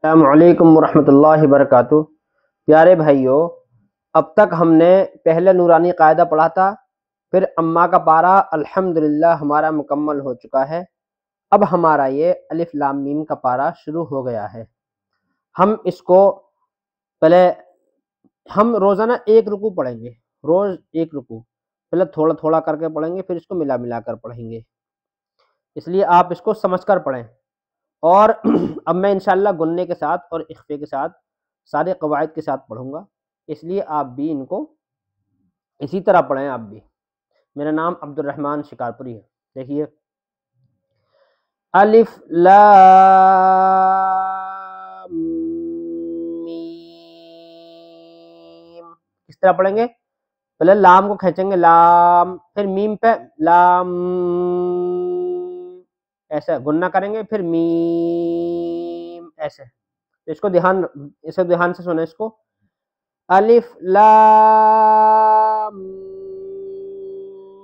السلام علیکم ورحمۃ اللہ وبرکاتہ۔ پیارے بھائیوں، اب تک ہم نے پہلے نورانی قاعدہ پڑھا تھا، پھر اما کا پارہ الحمدللہ ہمارا مکمل ہو چکا ہے۔ اب ہمارا یہ الف لام میم کا پارہ شروع ہو گیا ہے۔ ہم اس کو پہلے ہم روزانہ ایک رکوع پڑھیں گے، روز ایک رکوع، پہلے تھوڑا تھوڑا کر کے پڑھیں گے، پھر اس کو ملا ملا کر پڑھیں گے، اس لیے آپ اس کو سمجھ کر پڑھیں۔ اور اب میں انشاءاللہ گننے کے ساتھ اور اخفے کے ساتھ سارے قواعد کے ساتھ پڑھوں گا، اس لیے آپ بھی ان کو اسی طرح پڑھیں۔ آپ بھی، میرا نام عبد الرحمن شکارپوری ہے۔ دیکھیے، الف لام میم، کس طرح پڑھیں گے؟ پہلے لام کو کھینچیں گے، لام، پھر میم پہ لام، ایسے گننا کریں گے، پھر میم، ایسے۔ تو اس کو دھیان سے سنیں۔ اس کو الف لام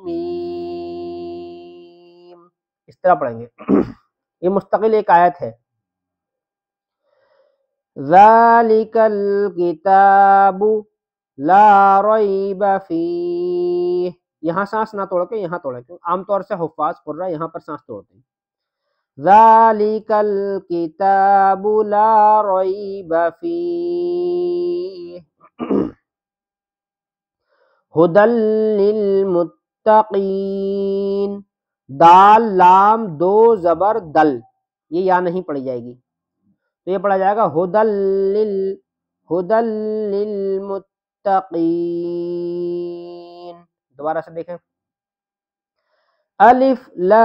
میم، اس طرح پڑھیں گے۔ یہ مستقل ایک آیت ہے۔ ذالک الکتاب لا ریب فیہ، یہاں سانس نہ توڑ کے یہاں توڑیں، کیونکہ عام طور سے حفاظ قرہ یہاں پر سانس توڑتے ہیں۔ ذالک الکتاب لا ریب فیہ ھدی للمتقین، دال لام دو زبر دل، یہ یا نہیں پڑھی جائے گی، تو یہ پڑھا جائے گا ھدی للمتقین۔ دوبارہ سے دیکھیں، الف لام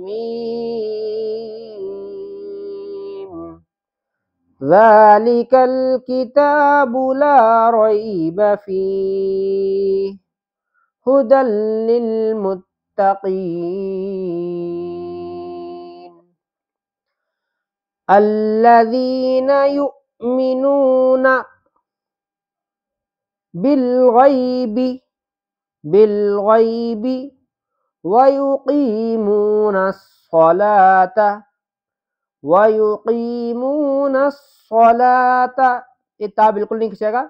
میم، ذالک الکتاب لا ریب فیہ ھدی للمتقین الذین یؤمنون بالغیب ویقیمون الصلاۃ، یہ تا بالکل نہیں کھنچے گا،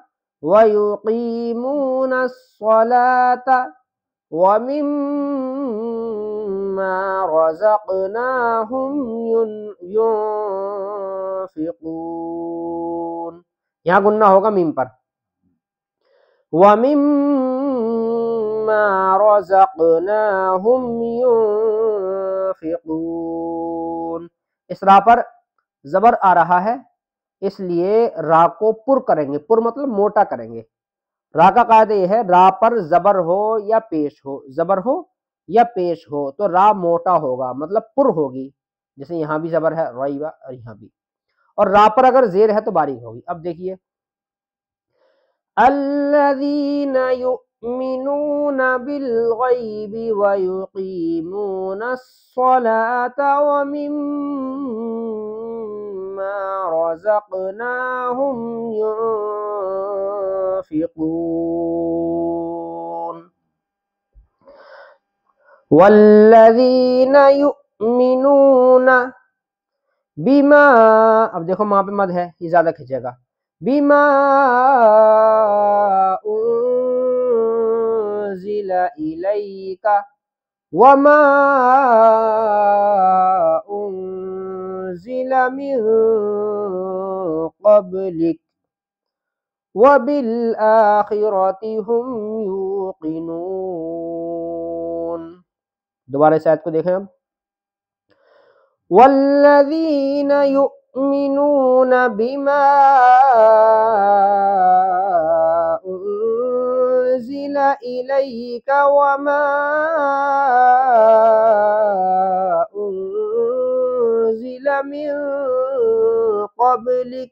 ویقیمون الصلاۃ ومما رزقناہم ينفقون، یہاں گننا ہوگا میم پر، وَمِمَّا رَزَقْنَاهُمْ يُنفِقُونَ، اس را پر زبر آ رہا ہے، اس لیے را کو پر کریں گے، پر مطلب موٹا کریں گے۔ را کا قاعدہ یہ ہے، را پر زبر ہو یا پیش ہو، زبر ہو یا پیش ہو تو را موٹا ہوگا، مطلب پر ہوگی، جیسے یہاں بھی زبر ہے ریبہ اور یہاں بھی، اور را پر اگر زیر ہے تو باریک ہوگی۔ اب دیکھیے، الذین یؤمنون بالغیب ویقیمون الصلاۃ ومما رزقناہم ينفقون والذین یؤمنون بما، اب دیکھو وہاں پہ مد ہے، یہ زیادہ کھنچے گا، بما انزل الیک وما انزل من قبلک وبالآخرۃ هم یوقنون۔ دوبارہ اس آیت کو دیکھیں اب، والذین یؤمنون بما انزل الیک وما انزل من قبلک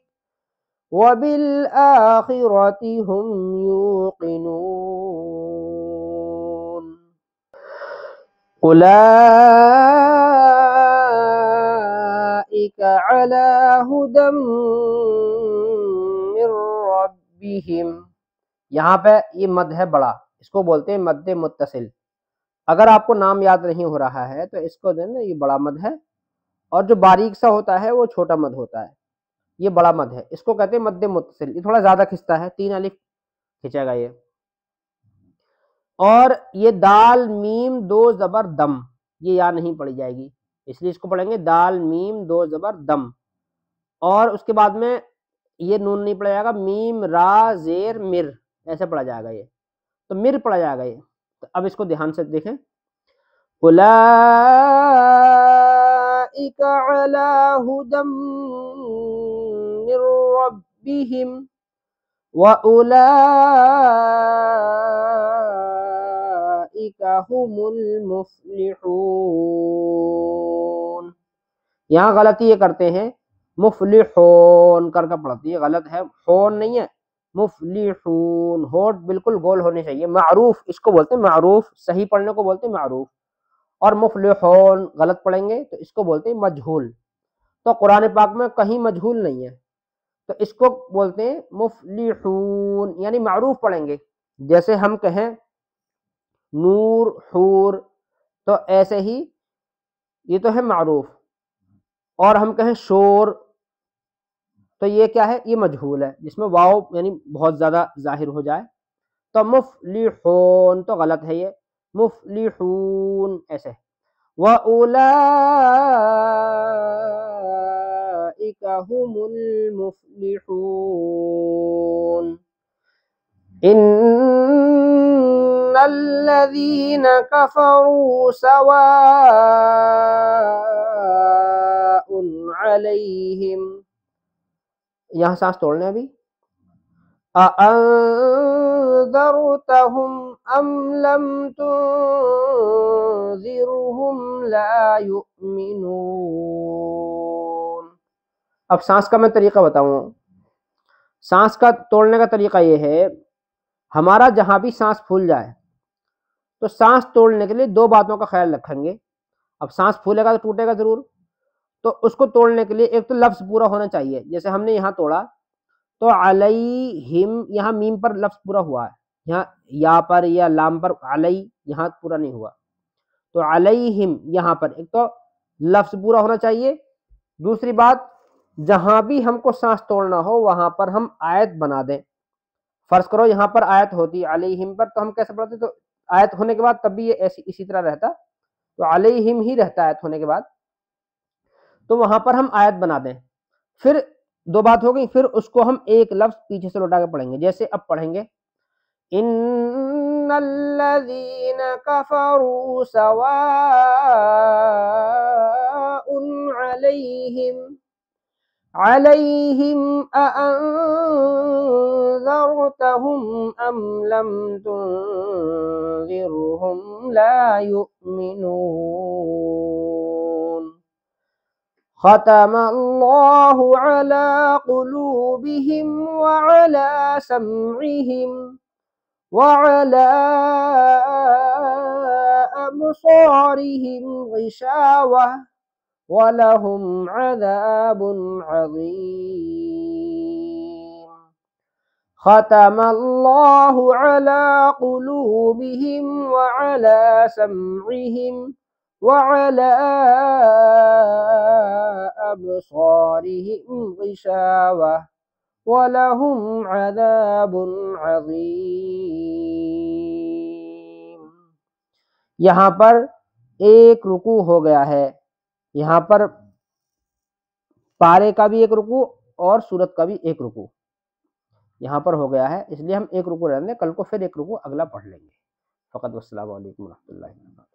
وبالآخرۃ هم یوقنون اولئک علی ھدی من ربہم، یہاں پہ یہ مد ہے بڑا، اس کو بولتے ہیں مد متصل۔ اگر آپ کو نام یاد نہیں ہو رہا ہے تو اس کو دینا، یہ بڑا مد ہے، اور جو باریک سا ہوتا ہے وہ چھوٹا مد ہوتا ہے، یہ بڑا مد ہے، اس کو کہتے ہیں مد متصل، یہ تھوڑا زیادہ کھنچتا ہے، 3 الف کھنچے گا یہ. اور یہ دال میم 2 زبر دم، یہ یا نہیں پڑھی جائے گی، اس لیے اس کو پڑھیں گے دال میم 2 زبر دم. اور اس کے بعد میں یہ نون نہیں پڑھا جائے گا، میم را زیر مر، ایسے پڑھا جائے گا، یہ تو مر پڑھا جائے گا یہ. تو اب اس کو دھیان سے دیکھیں، اولئک علی ھدی من ربہم وَأُولَئِكَ هُمُ الْمُفْلِحُونَ. یہاں غلطی یہ کرتے ہیں، مفلحون کر کے پڑھتی ہے، غلط ہے، خون نہیں ہے، مفلحون، ہوٹ بالکل گول ہونے چاہیے. معروف اس کو بولتے ہیں، معروف صحیح پڑھنے کو بولتے ہیں معروف. اور مفلحون غلط پڑھیں گے تو اس کو بولتے ہیں مجہول. تو قرآن پاک میں کہیں مجہول نہیں ہے، تو اس کو بولتے ہیں مفلحون، یعنی معروف پڑھیں گے. جیسے ہم کہیں نور حور، تو ایسے ہی یہ تو ہے معروف. اور ہم کہیں شور، تو یہ کیا ہے، یہ مجہول ہے جس میں واو یعنی بہت زیادہ ظاہر ہو جائے. تو مفلحون تو غلط ہے، یہ مفلحون ایسے. وَأُولَئِكَ هُمُ الْمُفْلِحُونَ. إِنَّ الَّذِينَ كَفَرُوا سَوَاءٌ عَلَيْهِمْ، یہاں سانس توڑنے ابھی، أَأَنذَرْتَهُمْ أَمْ لَمْ تُنذِرْهُمْ لَا يُؤْمِنُونَ. اب سانس کا میں طریقہ بتاؤں. سانس کا توڑنے کا طریقہ یہ ہے، ہمارا جہاں بھی سانس پھول جائے تو سانس توڑنے کے لیے 2 باتوں کا خیال رکھیں گے. اب سانس پھولے گا تو ٹوٹے گا ضرور، تو اس کو توڑنے کے لیے ایک تو لفظ پورا ہونا چاہیے. جیسے ہم نے یہاں توڑا تو علیہم، یہاں میم پر لفظ پورا ہوا ہے، یہاں یا پر یا لام پر علی یہاں پورا نہیں ہوا. تو علیہم یہاں پر ایک تو لفظ پورا ہونا چاہیے. دوسری بات، جہاں بھی ہم کو سانس توڑنا ہو وہاں پر ہم آیت بنا دیں. فرض کرو یہاں پر آیت ہوتی علیہم پر، تو ہم کیسے پڑھتے؟ تو آیت ہونے کے بعد تب بھی یہ اسی طرح رہتا، تو علیہم ہی رہتا آیت ہونے کے بعد، تو وہاں پر ہم آیت بنا دیں. پھر 2 بات ہو گئی، پھر اس کو ہم ایک لفظ پیچھے سے لوٹا کے پڑھیں گے. جیسے اب پڑھیں گے ان الذین کفروا سواء علیہم اانذرتہم ام لم تنذرہم لا یؤمنون. ختم اللہ علی قلوبہم وعلی سمعہم وعلی ابصارہم غشاوہ وَلَهُمْ عَذَابٌ عَظِيمٌ. ختم اللہ علی قلوبہم وعلی سمعہم وعلی ابصارہم غشاوہ وَلَهُمْ عَذَابٌ عَظِيمٌ. یہاں پر ایک رکوع ہو گیا ہے، یہاں پر پارے کا بھی ایک رکوع اور سورت کا بھی ایک رکوع یہاں پر ہو گیا ہے، اس لیے ہم ایک رکوع رہنے دیں، کل کو پھر ایک رکوع اگلا پڑھ لیں گے. فقط والسلام علیکم ورحمۃ اللہ وبرکاتہ.